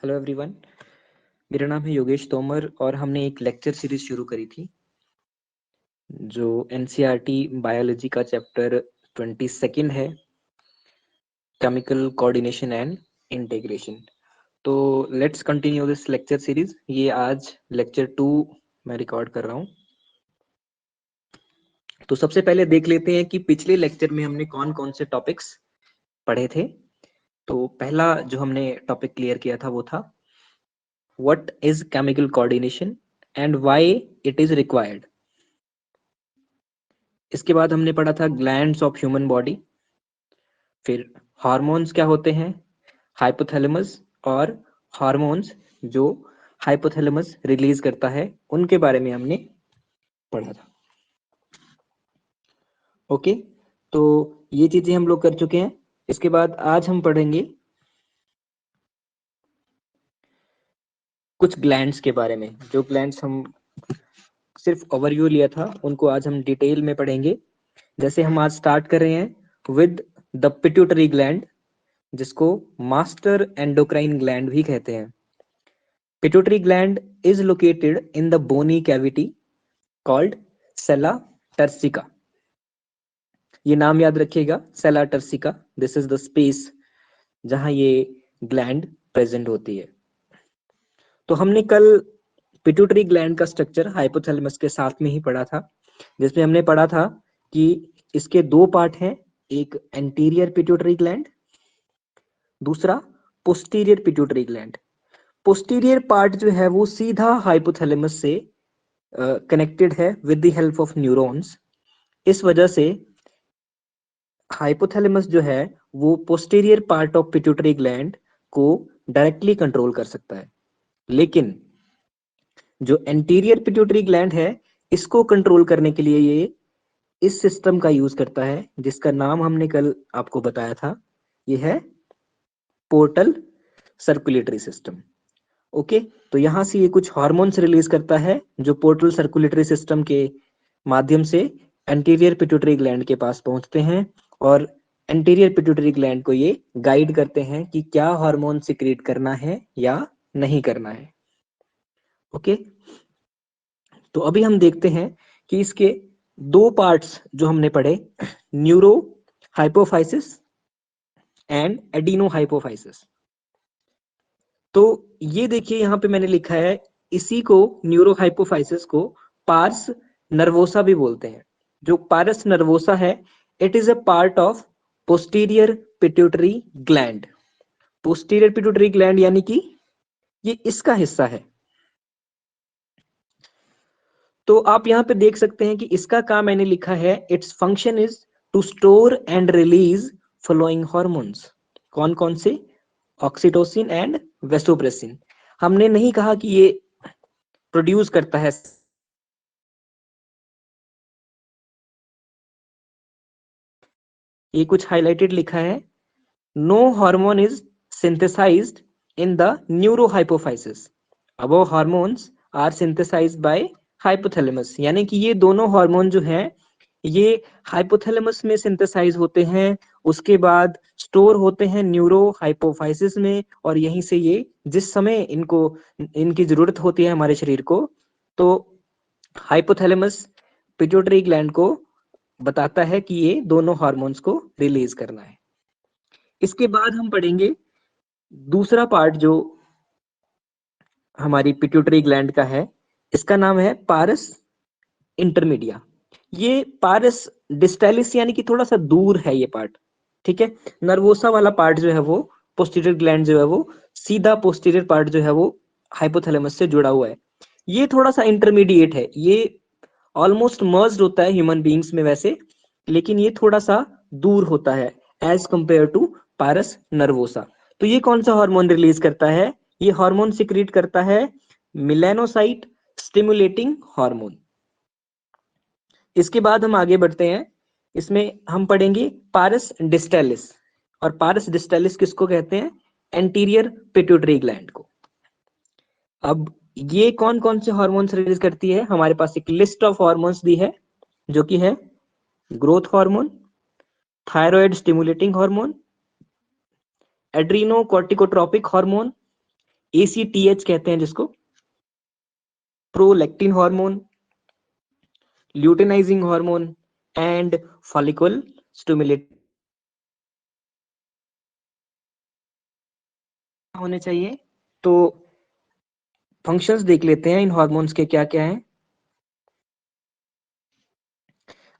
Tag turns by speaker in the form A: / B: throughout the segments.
A: Hello everyone. मेरा नाम है योगेश तोमर और हमने एक लेक्चर सीरीज शुरू करी थी जो एनसीईआरटी बायोलॉजी का चैप्टर 22 है, केमिकल कोऑर्डिनेशन एंड इंटीग्रेशन। तो let's continue this lecture series. ये आज लेक्चर 2 मैं रिकॉर्ड कर रहा हूँ। तो सबसे पहले देख लेते हैं कि पिछले लेक्चर में हमने कौन कौन से टॉपिक्स पढ़े थे। तो पहला जो हमने टॉपिक क्लियर किया था वो था what is chemical coordination and why it is required. इसके बाद हमने पढ़ा था ग्लैंड्स ऑफ ह्यूमन बॉडी, फिर हार्मोन्स क्या होते हैं, हाइपोथैलेमस और हार्मोन्स जो हाइपोथैलेमस रिलीज करता है उनके बारे में हमने पढ़ा था। ओके, तो ये चीजें हम लोग कर चुके हैं। इसके बाद आज हम पढ़ेंगे कुछ ग्लैंड्स के बारे में। जो ग्लैंड्स हम सिर्फ ओवरव्यू लिया था उनको आज हम डिटेल में पढ़ेंगे। जैसे हम आज स्टार्ट कर रहे हैं विद द पिट्यूटरी ग्लैंड, जिसको मास्टर एंडोक्राइन ग्लैंड भी कहते हैं। Pituitary gland is located in the bony cavity called sella turcica. ये नाम याद रखिएगा, sella turcica. This is the space जहां ये ग्लैंड प्रेजेंट होती है। तो हमने कल पिट्यूटरी ग्लैंड का स्ट्रक्चर हाइपोथैलेमस के साथ में ही पढ़ा था, जिसमें हमने पढ़ा था कि इसके दो पार्ट हैं, एक एंटीरियर पिट्यूटरी ग्लैंड, दूसरा posterior pituitary gland. Posterior part जो है वो सीधा हाइपोथैलेमस से कनेक्टेड है with the help of neurons. इस वजह से हाइपोथैलेमस जो है वो posterior part of pituitary gland को डायरेक्टली कंट्रोल कर सकता है, लेकिन जो एंटीरियर पिट्यूटरी ग्लैंड है इसको कंट्रोल करने के लिए ये इस सिस्टम का यूज करता है, जिसका नाम हमने कल आपको बताया था। ये है पोर्टल सर्कुलेटरी सिस्टम। ओके, तो यहां से ये कुछ हार्मोन्स रिलीज करता है जो पोर्टल सर्कुलेटरी सिस्टम के माध्यम से एंटीरियर पिट्यूटरी ग्लैंड के पास पहुंचते हैं और एंटीरियर पिट्यूटरी ग्लैंड को ये गाइड करते हैं कि क्या हार्मोन सिक्रीट करना है या नहीं करना है। ओके, तो अभी हम देखते हैं कि इसके दो पार्ट्स जो हमने पढ़े, neuro hypophysis and adeno hypophysis. तो ये देखिए यहाँ पे मैंने लिखा है, इसी को न्यूरो हाइपोफाइसिस को पार्स नर्वोसा भी बोलते हैं। जो पारस नर्वोसा है it is a part of posterior pituitary gland. Posterior pituitary gland यानी कि ये इसका हिस्सा है। तो आप यहाँ पे देख सकते हैं कि इसका काम मैंने लिखा है, its function is to store and release following hormones. कौन कौन से? Oxytocin and vasopressin. हमने नहीं कहा कि ये प्रोड्यूस करता है, ये कुछ हाइलाइटेड लिखा है, no hormone is synthesized in the neurohypophysis, above hormones are synthesized by hypothalamus. यानी कि ये दोनों हार्मोन जो हैं ये हाइपोथैलेमस में सिंथेसाइज होते हैं, उसके बाद स्टोर होते हैं न्यूरो हाइपोफाइसिस में, और यहीं से ये जिस समय इनको इनकी जरूरत होती है हमारे शरीर को, तो हाइपोथैलेमस पिट्यूटरी ग्लैंड को बताता है कि ये दोनों हार्मोन्स को रिलीज करना है। इसके बाद हम पढ़ेंगे दूसरा पार्ट जो हमारी पिट्यूटरी ग्लैंड का है, इसका नाम है पारस इंटरमीडिया। ये पारस डिस्टेलिस यानी कि थोड़ा सा दूर है ये पार्ट, ठीक है। नर्वोसा वाला पार्ट जो है वो पोस्टीरियर ग्लैंड जो है वो सीधा पोस्टीरियर पार्ट जो है वो हाइपोथैलेमस से जुड़ा हुआ है। ये थोड़ा सा इंटरमीडिएट है, ये ऑलमोस्ट मर्ज्ड होता है ह्यूमन बींग्स में वैसे, लेकिन ये थोड़ा सा दूर होता है as compare to pars nervosa. तो ये कौन सा हार्मोन रिलीज करता है? ये हार्मोन सिक्रीट करता है मिलेनोसाइट स्टिमुलेटिंग हार्मोन। इसके बाद हम आगे बढ़ते हैं, इसमें हम पढ़ेंगे पारस डिस्टेलिस। और पारस डिस्टेलिस किसको कहते हैं? एंटीरियर पिट्यूटरी ग्लैंड को। अब ये कौन कौन से हार्मोन्स रिलीज करती है? हमारे पास एक लिस्ट ऑफ हार्मोन्स दी है जो कि है growth hormone, thyroid stimulating hormone, adrenocorticotropic hormone, ACTH कहते हैं जिसको, prolactin hormone, luteinising hormone and follicle stimulate होने चाहिए। तो फंक्शंस देख लेते हैं इन हार्मोन्स के क्या क्या हैं।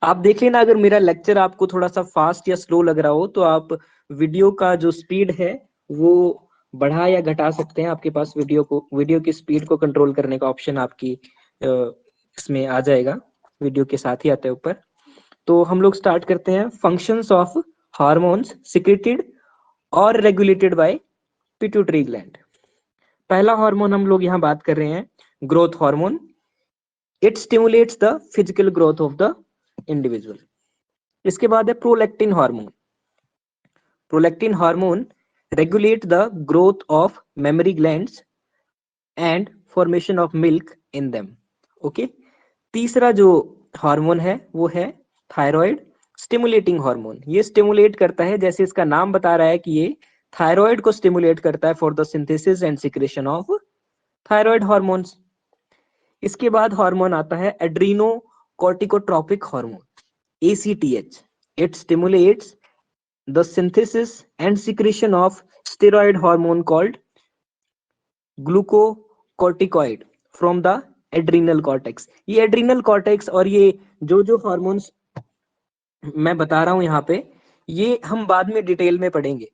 A: आप देख लेना, अगर मेरा लेक्चर आपको थोड़ा सा फास्ट या स्लो लग रहा हो तो आप वीडियो का जो स्पीड है वो बढ़ा या घटा सकते हैं। आपके पास वीडियो की स्पीड को कंट्रोल करने का ऑप्शन आपकी इसमें आ जाएगा, वीडियो के साथ ही आता है ऊपर। तो हम लोग स्टार्ट करते हैं। फंक्शंस ऑफ हार्मोन्स सिक्रेटेड और रेगुलेटेड बाय पिट्यूटरी ग्लैंड। पहला हार्मोन हम लोग यहाँ बात कर रहे हैं, growth hormone. It stimulates the physical growth of the individual. इसके बाद है prolactin hormone. Prolactin hormone regulate the growth of mammary glands and formation of milk in them. Okay. तीसरा जो हार्मोन है वो है थायराइड स्टिमुलेटिंग हार्मोन। ये stimulate करता है, जैसे इसका नाम बता रहा है कि ये थायराइड को स्टिमुलेट करता है for the synthesis and secretion of thyroid hormones. इसके बाद हार्मोन आता है adrenocorticotropic hormone, ACTH। It stimulates the synthesis and secretion of steroid hormone called glucocorticoid from the adrenal cortex। ये adrenal cortex और ये जो जो hormones मैं बता रहा हूं यहाँ पे, ये हम बाद में डिटेल में पढ़ेंगे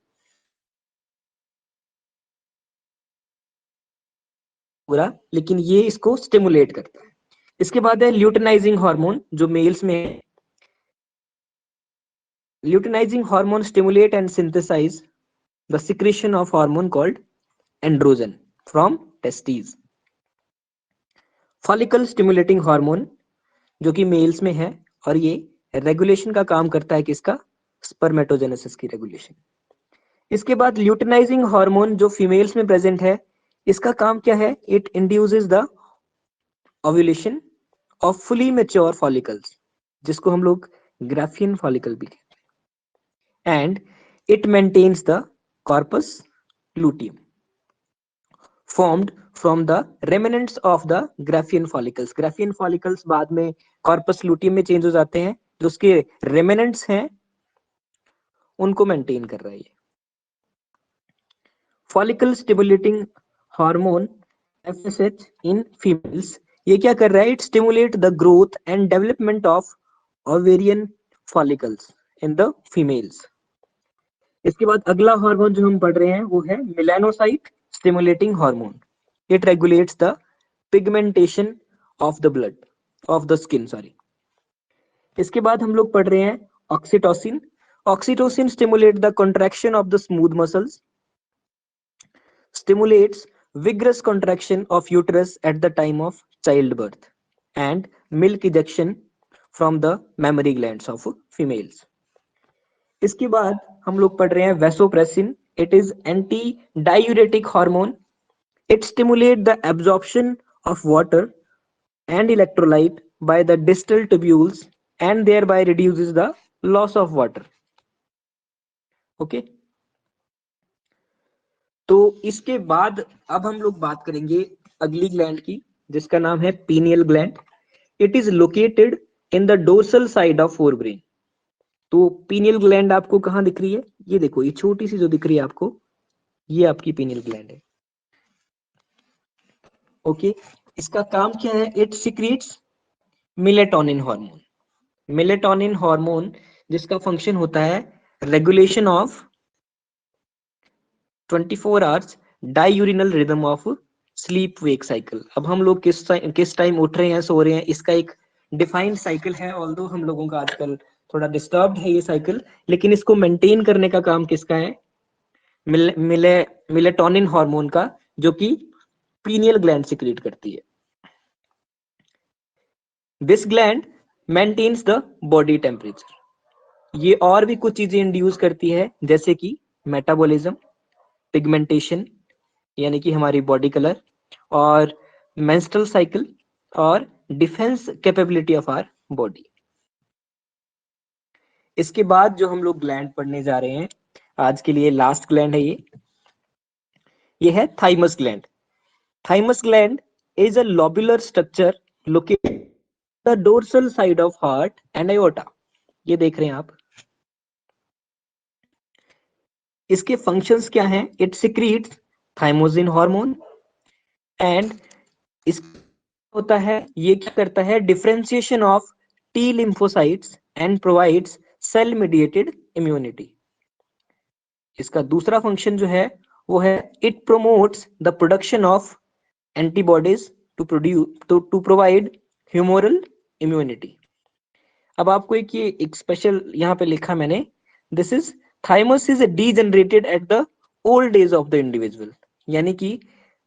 A: पूरा, लेकिन ये इसको स्टिमुलेट करता है। इसके बाद है ल्यूटेनाइजिंग हार्मोन जो मेल्स में है। Luteinizing hormone stimulate and synthesize the secretion of hormone called androgen from testes। Follicle stimulating hormone जो कि मेल्स में है और ये रेगुलेशन का काम करता है, किसका, स्पर्मेटोजेनेसिस की रेगुलेशन। इसके बाद ल्यूटेनाइजिंग हार्मोन जो फीमेल्स में प्रेजेंट है, इसका काम क्या है, it induces the ovulation of fully mature follicles, जिसको हम लोग ग्राफियन फॉलिकल भी कहते हैं, and it maintains the corpus luteum formed from the remnants of the Graafian follicles। Graafian follicles बाद में corpus luteum में चेंज हो जाते हैं, जो उसके remnants हैं उनको मेंटेन कर रहा है ये। Follicle stimulating hormone FSH in females, ये क्या कर रहा है, it stimulate the growth and development of ovarian follicles in the females। इसके बाद अगला हार्मोन जो हम पढ़ रहे हैं वो है melanocyte stimulating hormone. It regulates the pigmentation of the blood of the skin, sorry. इसके बाद हम लोग पढ़ रहे हैं oxytocin. Oxytocin stimulate the contraction of the smooth muscles, stimulates vigorous contraction of uterus at the time of childbirth and milk ejection from the mammary glands of females। इसके बाद हम लोग पढ़ रहे हैं vasopressin. It is anti diuretic hormone. It stimulate the absorption of water and electrolyte by the distal tubules and thereby reduces the loss of water। Okay. तो इसके बाद अब हम लोग बात करेंगे अगली ग्लैंड की, जिसका नाम है pineal gland. It is located in the dorsal side of fore brain. तो पीनियल ग्लैंड आपको कहाँ दिख रही है, ये देखो, ये छोटी सी जो दिख रही है आपको, ये आपकी पीनियल ग्लैंड है। ओके। इसका काम क्या है, it secretes melatonin hormone. Melatonin hormone जिसका फंक्शन होता है regulation of 24 hours डायूरिनल rhythm of sleep wake cycle. अब हम लोग किस टाइम उठ रहे हैं, सो रहे हैं, इसका एक डिफाइंड साइकिल है। ऑल्दो हम लोगों का आजकल थोड़ा डिस्टर्ब्ड है ये साइकिल, लेकिन इसको मेंटेन करने का काम किसका है, मेलेटोनिन हार्मोन का, जो कि पीनियल ग्लैंड सिक्रीट करती है। This gland maintains the body temperature. ये और भी कुछ चीजें इंड्यूस करती है, जैसे कि मेटाबॉलिज्म, पिगमेंटेशन यानी कि हमारी बॉडी कलर, और मेंस्ट्रुअल साइकिल, और defence capability of our body. इसके बाद जो हम लोग ग्लैंड पढ़ने जा रहे हैं, आज के लिए लास्ट ग्लैंड है ये, ये है thymus gland. Thymus gland is a lobular structure located the dorsal side of heart and aorta। ये देख रहे हैं आप। इसके फंक्शंस क्या हैं? It secretes thymosin hormone and इस होता है, ये क्या करता है? Differentiation of T lymphocytes and provides cell mediated immunity. इसका दूसरा फंक्शन जो है वो है it promotes the production of antibodies to provide humoral immunity. अब आपको एक स्पेशल यहाँ पे लिखा मैंने, this is thymus is degenerated at the old age of the individual. यानी कि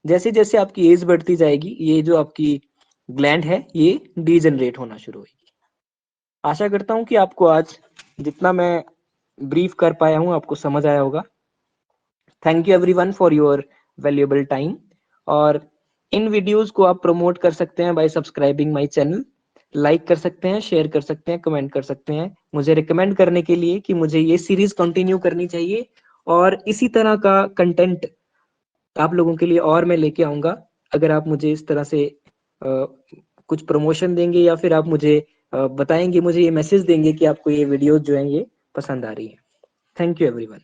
A: जैसे जैसे आपकी एज बढ़ती जाएगी, ये जो आपकी ग्लैंड है ये डीजनरेट होना शुरू होगी। आशा करता हूं कि आपको आज जितना मैं ब्रीफ कर पाया हूं आपको समझ आया होगा। Thank you everyone for your valuable time. और इन वीडियोस को आप प्रमोट कर सकते हैं bye subscribing my channel, like कर सकते हैं, शेयर कर सकते हैं, कमेंट कर सकते हैं, मुझे रिकमेंड करने के लिए कि मुझे ये सीरीज कंटिन्यू करनी चाहिए और इसी तरह का कंटेंट आप लोगों के लिए और मैं लेके आऊंगा। अगर आप मुझे इस तरह से कुछ प्रमोशन देंगे या फिर आप मुझे बताएंगे, मुझे ये मैसेज देंगे कि आपको ये वीडियोस जो हैं ये पसंद आ रही है। Thank you everyone.